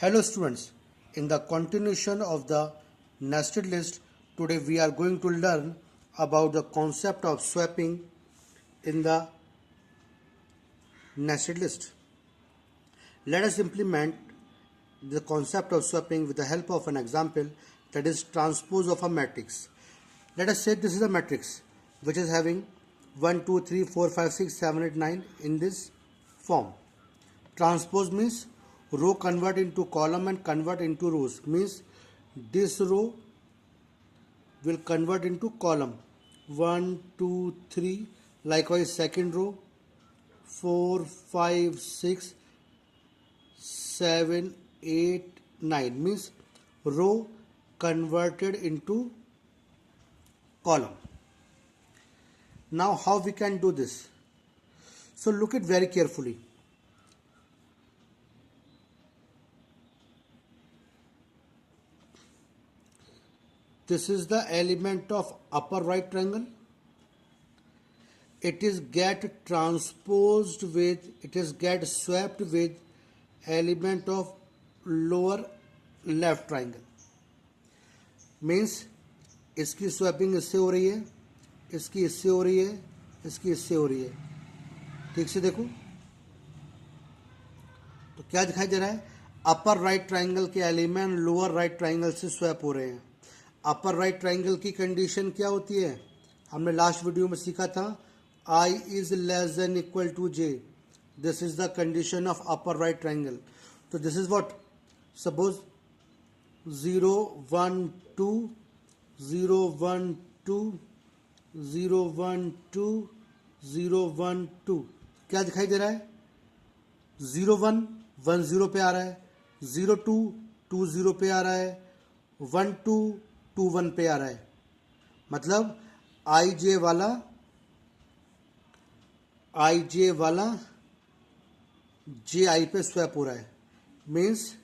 Hello students, in the continuation of the nested list, today we are going to learn about the concept of swapping in the nested list. Let us implement the concept of swapping with the help of an example, that is transpose of a matrix. Let us say this is a matrix which is having 1, 2, 3, 4, 5, 6, 7, 8, 9 in this form. Transpose means row convert into column and convert into rows, means this row will convert into column 1 2 3, likewise second row 4 5 6 7 8 9, means row converted into column. Now how we can do this? So look it very carefully. This is the element of upper right triangle. It is get transposed with, it is get swapped with element of lower left triangle. Means इसकी swapping इससे हो रही है, इसकी इससे हो रही है, इसकी इससे हो रही है. ठीक से देखो तो क्या दिखाई दे रहा है, अपर राइट ट्राइंगल के एलिमेंट लोअर राइट ट्राइंगल से स्वैप हो रहे हैं. अपर राइट ट्राइंगल की कंडीशन क्या होती है, हमने लास्ट वीडियो में सीखा था, I is less than equal to j. This is the condition of upper right triangle. तो दिस इज व्हाट, सपोज 0 1 2 0 1 2 0 1 2 0 1 2. क्या दिखाई दे रहा है, 0 1 1 0 पे आ रहा है, 0 2 2 0 पे आ रहा है, 1 2 2 1 पे आ रहा है. मतलब आई जे वाला जे आई पे स्वैप हो रहा है. मीन्स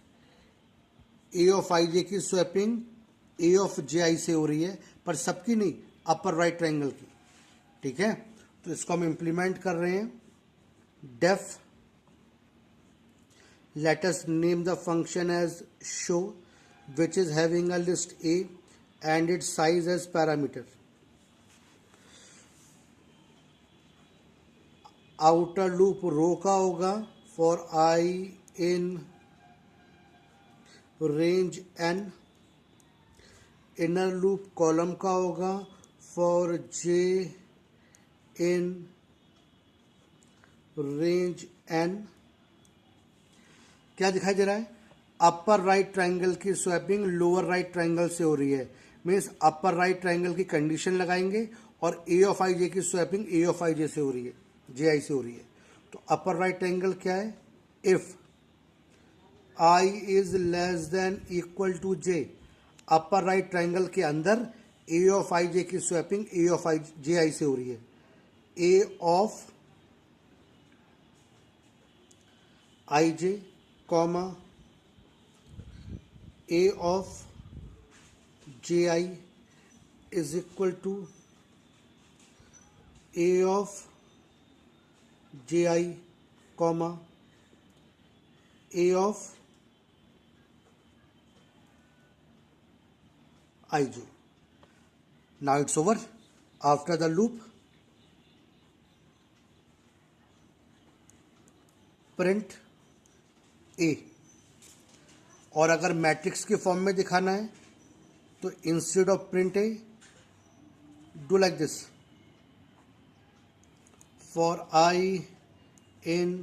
ए ऑफ आई जे की स्वैपिंग ए ऑफ जे आई से हो रही है, पर सबकी नहीं, अपर राइट ट्राइंगल की. ठीक है, तो इसको हम इम्प्लीमेंट कर रहे हैं. Def, let us name the function as show, which is having a list A and its size as parameter. Outer loop row का होगा for I in range n. Inner loop column का होगा for j in range n. क्या दिखाई दे रहा है, upper right triangle की स्वैपिंग लोअर राइट ट्राइंगल से हो रही है. मीन्स अपर राइट ट्राइंगल की कंडीशन लगाएंगे और ए ऑफ आई जे की स्वैपिंग ए ऑफ आई जे से हो रही है, जे आई से हो रही है. तो अपर राइट ट्राइंगल क्या है, if i is less than equal to j. Upper right triangle के अंदर ए ऑफ आई जे की स्वैपिंग ए ऑफ आई जे आई से हो रही है. A of I J comma A of J I is equal to A of J I comma A of I J. Now it's over. After the loop print A. और अगर matrix के form में दिखाना है तो instead of print A do like this, for I in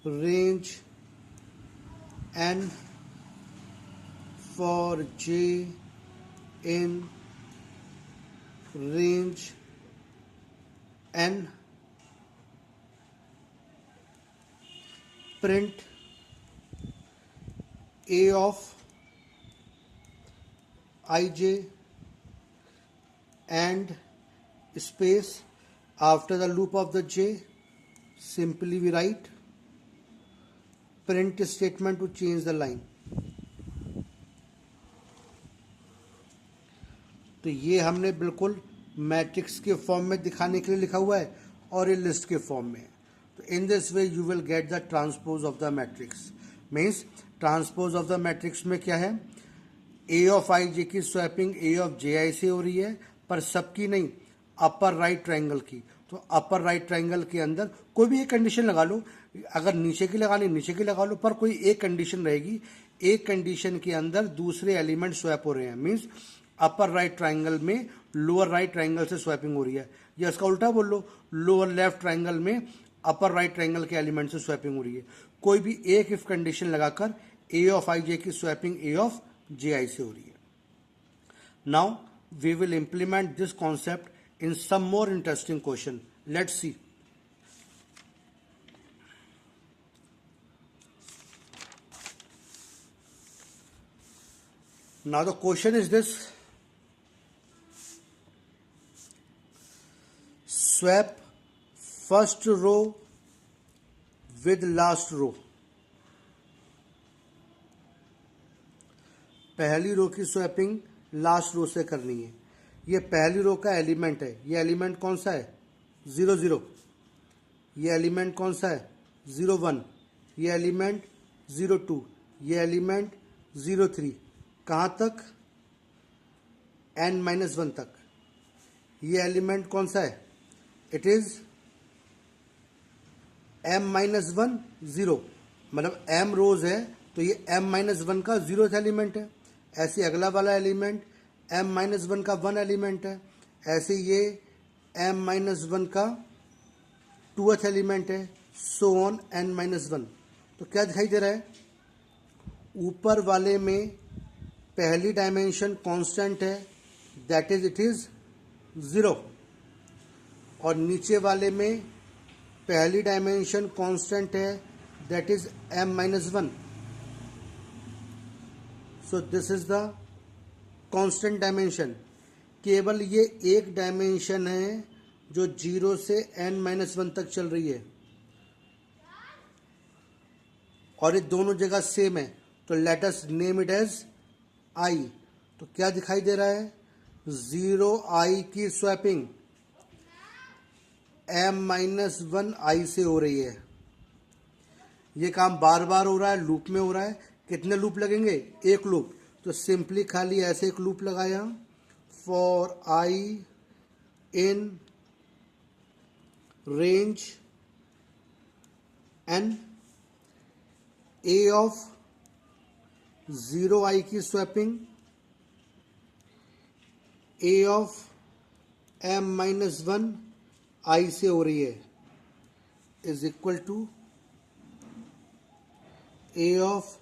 range N for J in range N. Print A of ij and space after the loop of the j, simply we write print statement to change the line. तो ये हमने बिल्कुल matrix के form में दिखाने के लिए लिखा हुआ है और ये लिस्ट के फॉर्म में. तो in this way you will get the transpose of the matrix. Means transpose of the matrix में क्या है, ए ऑफ आई जे की स्वैपिंग ए ऑफ जे आई से हो रही है, पर सबकी नहीं, अपर राइट ट्रायंगल की। तो अपर राइट ट्रायंगल के अंदर कोई भी एक कंडीशन लगा लो, अगर नीचे की लगानी नीचे की लगा लो, पर कोई एक कंडीशन रहेगी, एक कंडीशन के अंदर दूसरे एलिमेंट स्वैप हो रहे हैं, मीन्स अपर राइट ट्रायंगल में लोअर राइट ट्रायंगल से स्वैपिंग हो रही है, या इसका उल्टा बोल लो, लोअर लेफ्ट ट्रायंगल में अपर राइट ट्रायंगल के एलिमेंट से स्वैपिंग हो रही है। कोई भी एक इफ कंडीशन लगाकर ए ऑफ आई जे की स्वैपिंग ए ऑफ जे आई से हो रही है। Now we will implement this concept in some more interesting question, let's see. Now the question is this: swap first row with last row। पहली रो की swapping last row से करनी है। ये पहली रो का एलिमेंट है, ये एलिमेंट कौन सा है, 0 0। ये एलिमेंट कौन सा है, 0 1। ये एलिमेंट 0 2। ये एलिमेंट 0 3। कहाँ तक, n-1 तक। ये एलिमेंट कौन सा है, इट इज m-1 0, मतलब m रोज है तो ये m-1 का 0th एलिमेंट है। ऐसे अगला वाला एलिमेंट m-1 का 1 एलिमेंट है, ऐसे ये m-1 का 2th एलिमेंट है, सो ऑन n-1। तो क्या दिखाई दे रहा है, ऊपर वाले में पहली डायमेंशन कांस्टेंट है, दैट इज इट इज 0, और नीचे वाले में पहली डायमेंशन कांस्टेंट है, that is m-1। So this is the constant dimension. केवल ये एक डायमेंशन है जो 0 से n-1 तक चल रही है, और ये दोनों जगह सेम है, तो let us name it as i. तो क्या दिखाई दे रहा है, 0 आई की स्वैपिंग m-1 आई से हो रही है। ये काम बार बार हो रहा है, लूप में हो रहा है। कितने लूप लगेंगे, एक लूप। तो सिंपली खाली ऐसे एक लूप लगाया, for I in range n, A of 0 आई की स्वैपिंग ए ऑफ m-1 आई से हो रही है, is equal to A of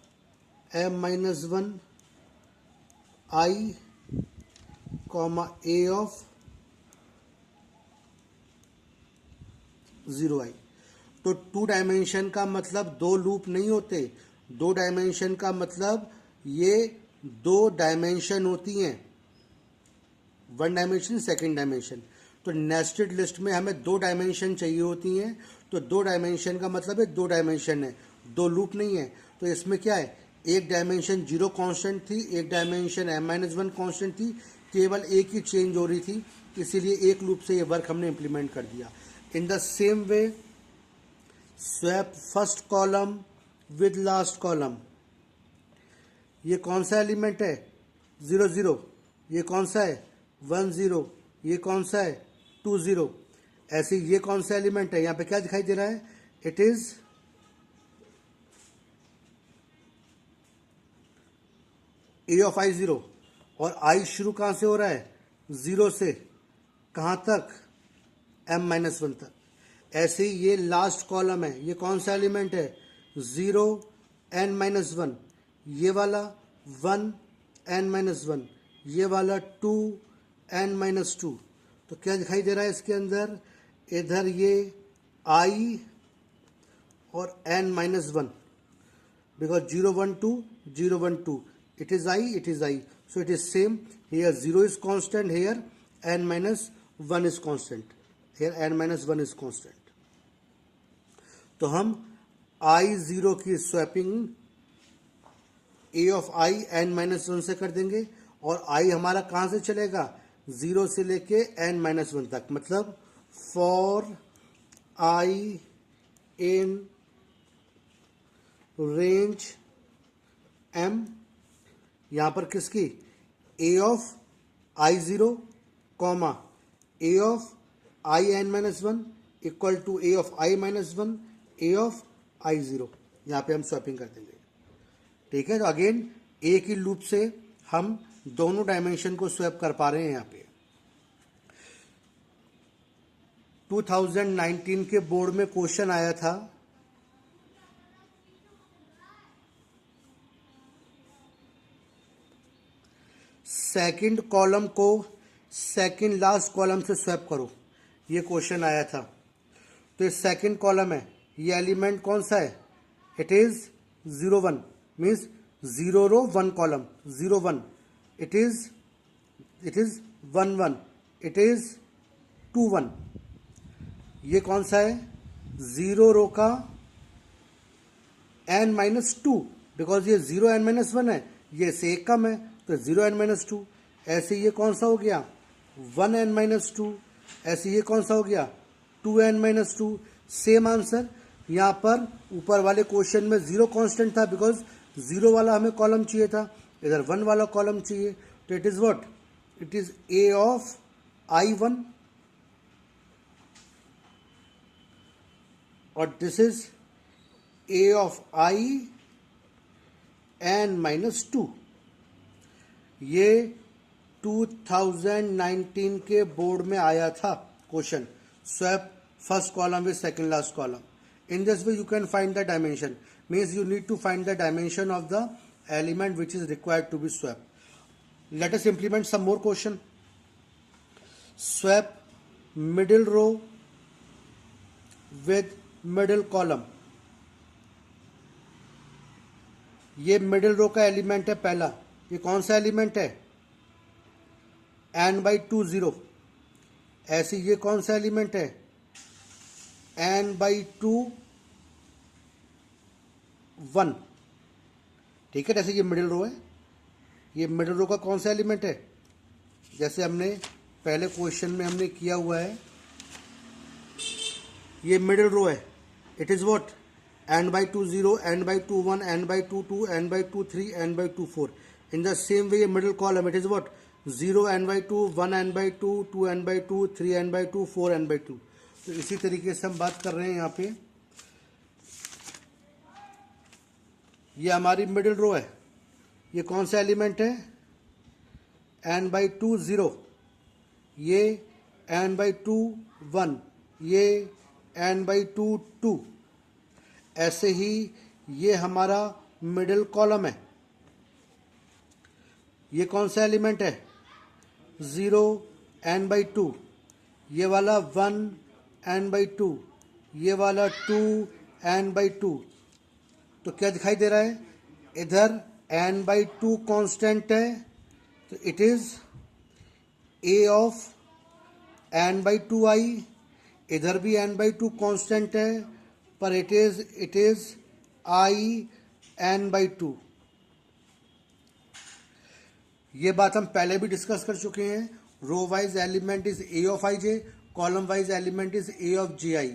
m-1 i comma A of 0 i. तो 2 डायमेंशन का मतलब 2 लूप नहीं होते, 2 डायमेंशन का मतलब ये 2 डायमेंशन होती हैं, 1 डायमेंशन सेकेंड डायमेंशन। तो नेस्टेड लिस्ट में हमें 2 डायमेंशन चाहिए होती हैं, तो 2 डायमेंशन का मतलब है 2 डायमेंशन है, 2 लूप नहीं है। तो इसमें क्या है, एक डायमेंशन 0 कांस्टेंट थी, एक डायमेंशन m-1 कांस्टेंट थी, केवल एक ही चेंज हो रही थी, इसीलिए एक लूप से ये वर्क हमने इम्प्लीमेंट कर दिया। In the same way swap first column with last column. ये कौन सा एलिमेंट है, 0 0। ये कौन सा है, 1 0। ये कौन सा है, 2 0। ऐसे ये कौन सा एलिमेंट है, यहाँ पे क्या दिखाई दे रहा है, इट इज ए ऑफ आई 0, और आई शुरू कहाँ से हो रहा है, 0 से कहाँ तक, m-1 तक। ऐसे ही ये लास्ट कॉलम है, ये कौन सा एलिमेंट है, 0 n-1, ये वाला 1 n-1, ये वाला 2 n-2। तो क्या दिखाई दे रहा है इसके अंदर, इधर ये i और n-1, because 0 1 2 0 1 2, it is I, it is I, so it is same here, 0 is constant, here n-1 is constant, here n-1 is constant। तो हम I0 की swapping A of I n-1 से कर देंगे, और I हमारा कहाँ से चलेगा, 0 से लेके n-1 तक, मतलब for I in range M, यहां पर किसकी, A of I zero comma A of I N minus one equal to A of I minus one A of I zero, यहां पे हम स्वैपिंग कर देंगे। ठीक है, तो अगेन एक ही लूप से हम दोनों डायमेंशन को स्वैप कर पा रहे हैं। यहां पे 2019 के बोर्ड में क्वेश्चन आया था, सेकंड कॉलम को सेकंड लास्ट कॉलम से स्वैप करो, ये क्वेश्चन आया था। तो ये सेकंड कॉलम है, ये एलिमेंट कौन सा है, it is 0 1, means 0 row 1 column, 0 1, it is 1 1, it is 2 1। ये कौन सा है, 0 रो का n माइनस टू, बिकॉज ये 0 n माइनस वन है, ये से एक कम है तो 0 n माइनस टू। ऐसे ये कौन सा हो गया, 1 n माइनस टू। ऐसे ये कौन सा हो गया, 2 n minus to. Same answer यहाँ पर ऊपर वाले क्वेश्चन में 0 कांस्टेंट था, बिकॉज 0 वाला हमें कॉलम चाहिए था, इधर 1 वाला कॉलम चाहिए। तो it is what, it is a of i1 और this is a of i n minus two. ये 2019 के बोर्ड में आया था question, swap first column with second last column. In this way you can find the dimension, means you need to find the dimension of the element which is required to be swap. Let us implement some more question. Swap middle row with middle column. ये middle रो का element है पहला, ये कौन सा element है, n/2 0। ऐसे ये कौन सा एलिमेंट है, n/2 1। ठीक है, जैसे ये मिडिल रो है, ये मिडिल रो का कौन सा एलिमेंट है, जैसे हमने पहले क्वेश्चन में हमने किया हुआ है, ये मिडिल रो है, it is what, n/2 0, n/2 1, n/2 2, n/2 3, n/2 4। In the same way, middle column, it is what, 0 n/2, 1 n/2, 2 n/2, 3 n/2, 4 n/2। तो इसी तरीके से हम बात कर रहे हैं यहाँ पे, ये हमारी मिडिल रो है, ये कौन सा एलिमेंट है, n/2 0, ये n/2 1, ये n/2 2। ऐसे ही ये हमारा मिडिल कॉलम है, ये कौन सा एलिमेंट है, 0 n/2, ये वाला 1 n/2, ये वाला 2 n/2। तो क्या दिखाई दे रहा है, इधर n/2 कांस्टेंट है, तो it is a of n/2i। इधर भी n/2 कांस्टेंट है, पर इट इज i n/2। ये बात हम पहले भी डिस्कस कर चुके हैं। Row wise element is a of i j, column wise element is a of j i।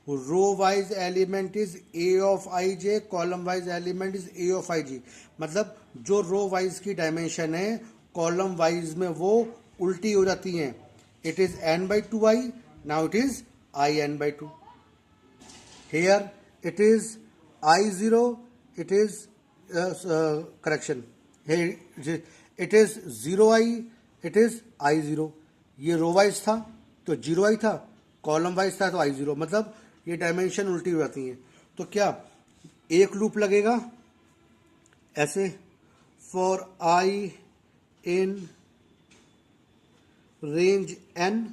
Row wise element is a of i j, column wise element is a of i j। मतलब जो row wise की dimension है, column wise में वो उल्टी हो जाती हैं। It is n/2i, now it is i n/2। Here it is I0, it is correction, here it is 0i, it is I0। ये रो वाइज था तो 0i था, कॉलम वाइज था तो I0, मतलब ये डायमेंशन उल्टी हो जाती हैं। तो क्या एक लूप लगेगा ऐसे, for i in range n,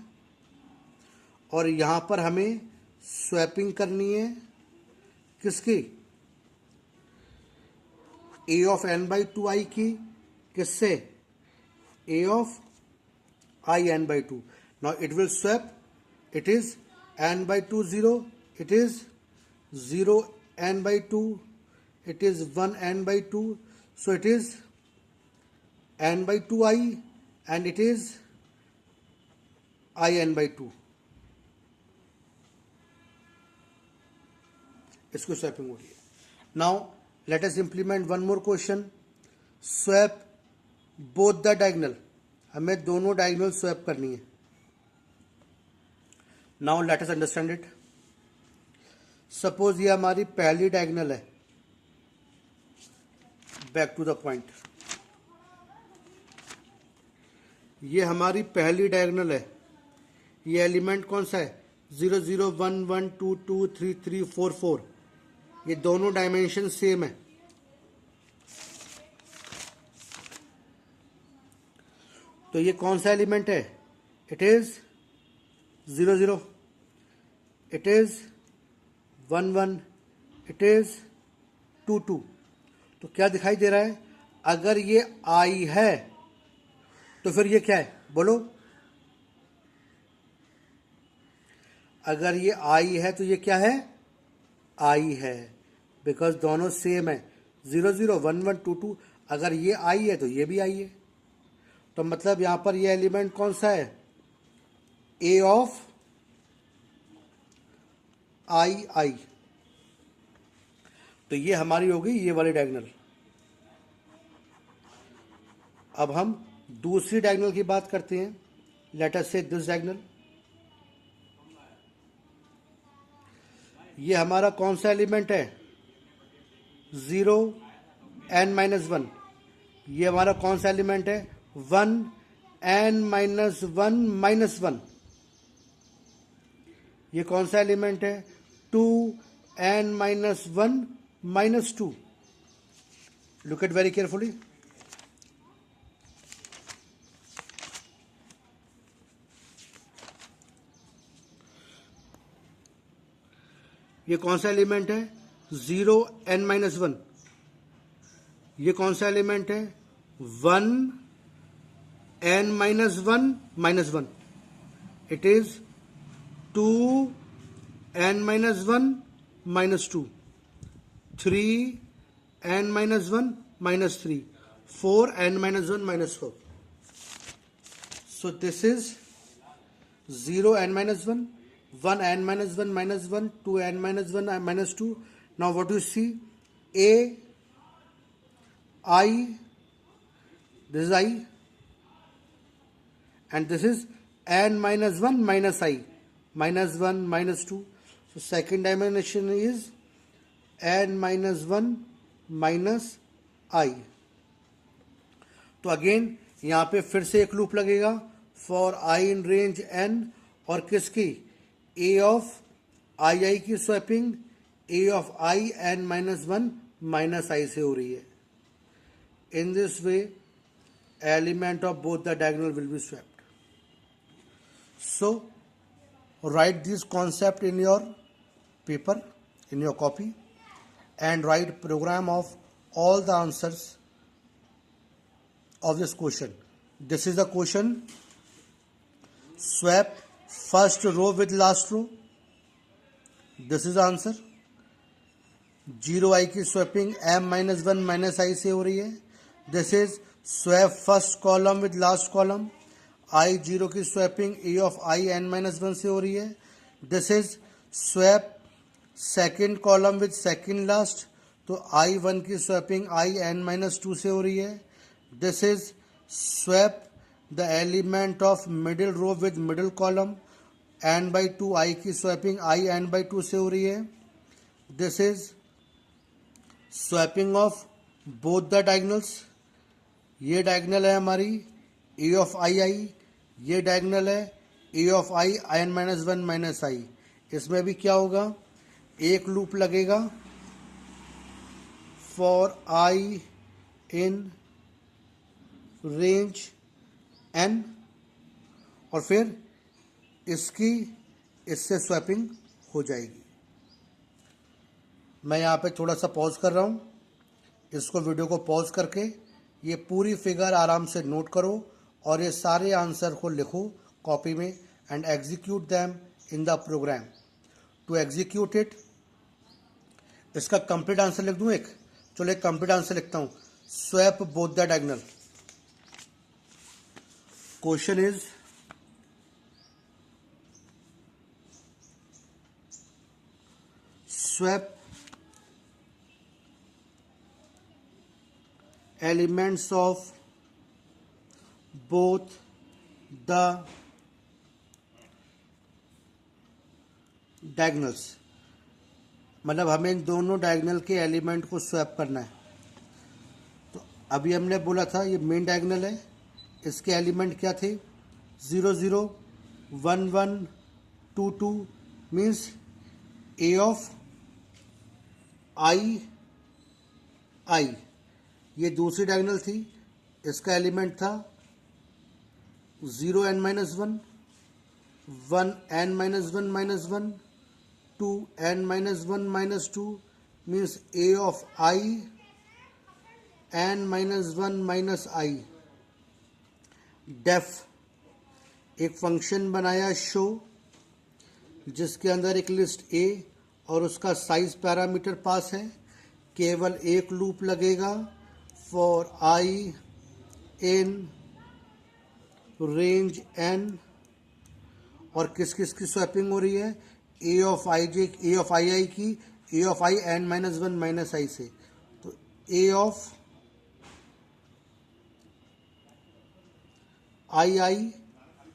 और यहां पर हमें स्वैपिंग करनी है किसकी, a ऑफ n/2i की, किससे, a of i n/2। Now it will swap, it is n/2 0, it is 0 n/2, it is 1 n/2, so it is n/2i and it is i n/2। इसको स्वैपिंग हो रही है। Now Let us implement one more question. Swap both the diagonal. हमें दोनों diagonal swap करनी है. Now let us understand it. Suppose ये हमारी पहली डायगोनल है. Back to the point. ये हमारी पहली डायगोनल है. ये एलिमेंट कौन सा है? 0 0 1 1 2 2 3 3 4 4. ये दोनों डायमेंशन सेम है. तो ये कौन सा एलिमेंट है? It is 0 0, it is 1 1, it is 2 2. तो क्या दिखाई दे रहा है? अगर ये आई है तो फिर ये क्या है? बोलो. अगर ये आई है तो ये क्या है? आई है. बिकॉज दोनों सेम है. 0 0 1 1 2 2. अगर ये आई है तो ये भी आई है. तो मतलब यहां पर ये एलिमेंट कौन सा है? ए ऑफ आई आई. तो ये हमारी होगी ये वाली डायगोनल. अब हम दूसरी डायगोनल की बात करते हैं. लेट अस से दिस डायगोनल. ये हमारा कौन सा एलिमेंट है? 0 n माइनस 1. ये हमारा कौन सा एलिमेंट है? 1 n माइनस 1 माइनस 1. ये कौन सा एलिमेंट है? 2 n minus 1 minus 2. Look at very carefully. ये कौन सा एलिमेंट है? 0 n माइनस 1. ये कौन सा एलिमेंट है? 1 n minus 1 minus 1. It is 2 n minus 1 minus 2. 3 n minus 1 minus 3. 4 n minus 1 minus 4. So this is 0 n minus 1, 1 n minus 1 minus 1, 2 n minus 1 minus 2. Now what do you see? A, I, this is I, and this is n minus 1 minus I, minus 1 minus 2. So second dimension is n minus 1 minus I. तो again यहाँ पे फिर से एक loop लगेगा for I in range n. और किसकी? A of I I की swapping A of I n minus 1 minus I से हो रही है. In this way element of both the diagonal will be swapped. So write this concept in your paper, in your copy, and write program of all the answers of this question. This is the question. Swap first row with last row. This is the answer. 0 I की swapping m minus 1 minus I से हो रही है. This is swap first column with last column. I 0 की swapping a of I n minus 1 से हो रही है. This is swap second column with second last. तो आई 1 की स्वैपिंग आई n माइनस 2 से हो रही है. This is swap the element of middle row with middle column n by 2. I की स्वैपिंग आई n बाई 2 से हो रही है. This is swapping of both the diagonals. ये डायगोनल है हमारी ए ऑफ आई आई. ये डायगोनल है A of I n minus 1 minus I. इसमें भी क्या होगा? एक लूप लगेगा for I in range n और फिर इसकी इससे स्वैपिंग हो जाएगी. मैं यहाँ पे थोड़ा सा पॉज कर रहा हूँ. इसको वीडियो को पॉज करके ये पूरी फिगर आराम से नोट करो और ये सारे आंसर को लिखो कॉपी में and execute them in the program. To execute it, इसका कंप्लीट आंसर लिख दूं एक. चलो एक कंप्लीट आंसर लिखता हूं. Swap both the diagonal. Question is swap elements of both the diagonals, मतलब हमें इन दोनों डायगोनल के एलिमेंट को स्वैप करना है। तो अभी हमने बोला था ये मेन डायगोनल है, इसके एलिमेंट क्या थे 0 0 1 1 2 2 means A of I I. ये दूसरी डायगोनल थी, इसका एलिमेंट था 0 n minus 1 1 n minus 1 minus 1 2 n minus 1 minus 2 means a of I n minus 1 minus I। Def एक फंक्शन बनाया शो, जिसके अंदर एक लिस्ट ए और उसका साइज पैरामीटर पास है। केवल एक लूप लगेगा for I in range n, और किस किस की स्वैपिंग हो रही है A of I J, A of I I की A of I N minus 1 minus I से। तो A of I I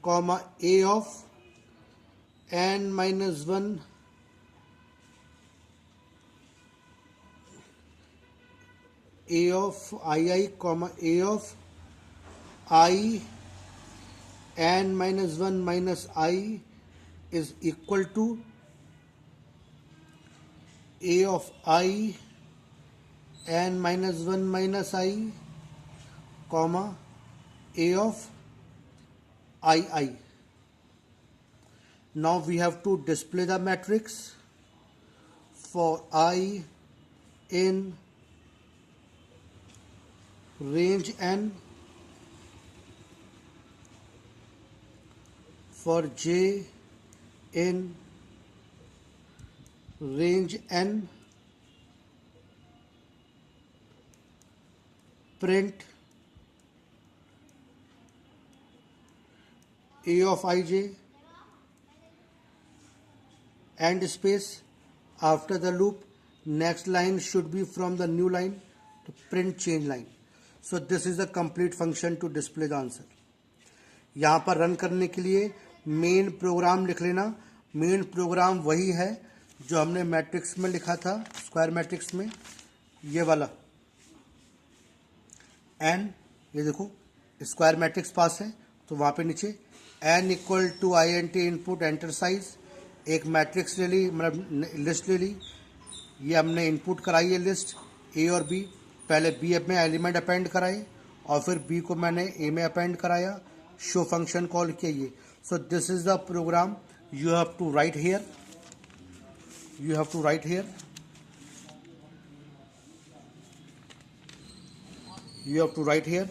comma A of N minus 1 a of ii comma a of I n minus 1 minus I is equal to a of I n minus 1 minus I comma a of I। Now we have to display the matrix for I in range n, for j in range n, print a of ij and space after the loop, next line should be from the new line to print change line। So this is the complete function to display the answer। यहाँ पर run करने के लिए main program लिख लेना। Main program वही है जो हमने मैट्रिक्स में लिखा था, स्क्वायर मैट्रिक्स में, ये वाला एन। ये देखो स्क्वायर मैट्रिक्स पास है, तो वहाँ पे नीचे n equal to i n t input enter size, एक मैट्रिक्स ले ली, मतलब लिस्ट ले ली। ये हमने इनपुट कराई है लिस्ट ए और बी, पहले बी में एलिमेंट अपेंड कराए और फिर बी को मैंने ए में अपेंड कराया, शो फंक्शन कॉल किया ये। So this is the program you have to write here, you have to write here, you have to write here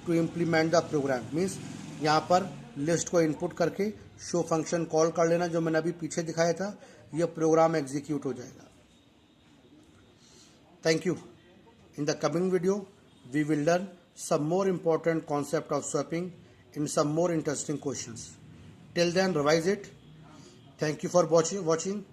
to implement the program। Means यहाँ पर लिस्ट को input करके show function call कर लेना, जो मैंने अभी पीछे दिखाया था, यह प्रोग्राम एग्जीक्यूट हो जाएगा। Thank you. In the coming video we will learn some more important concept of swapping in some more interesting questions. Till then, revise it. Thank you for watching.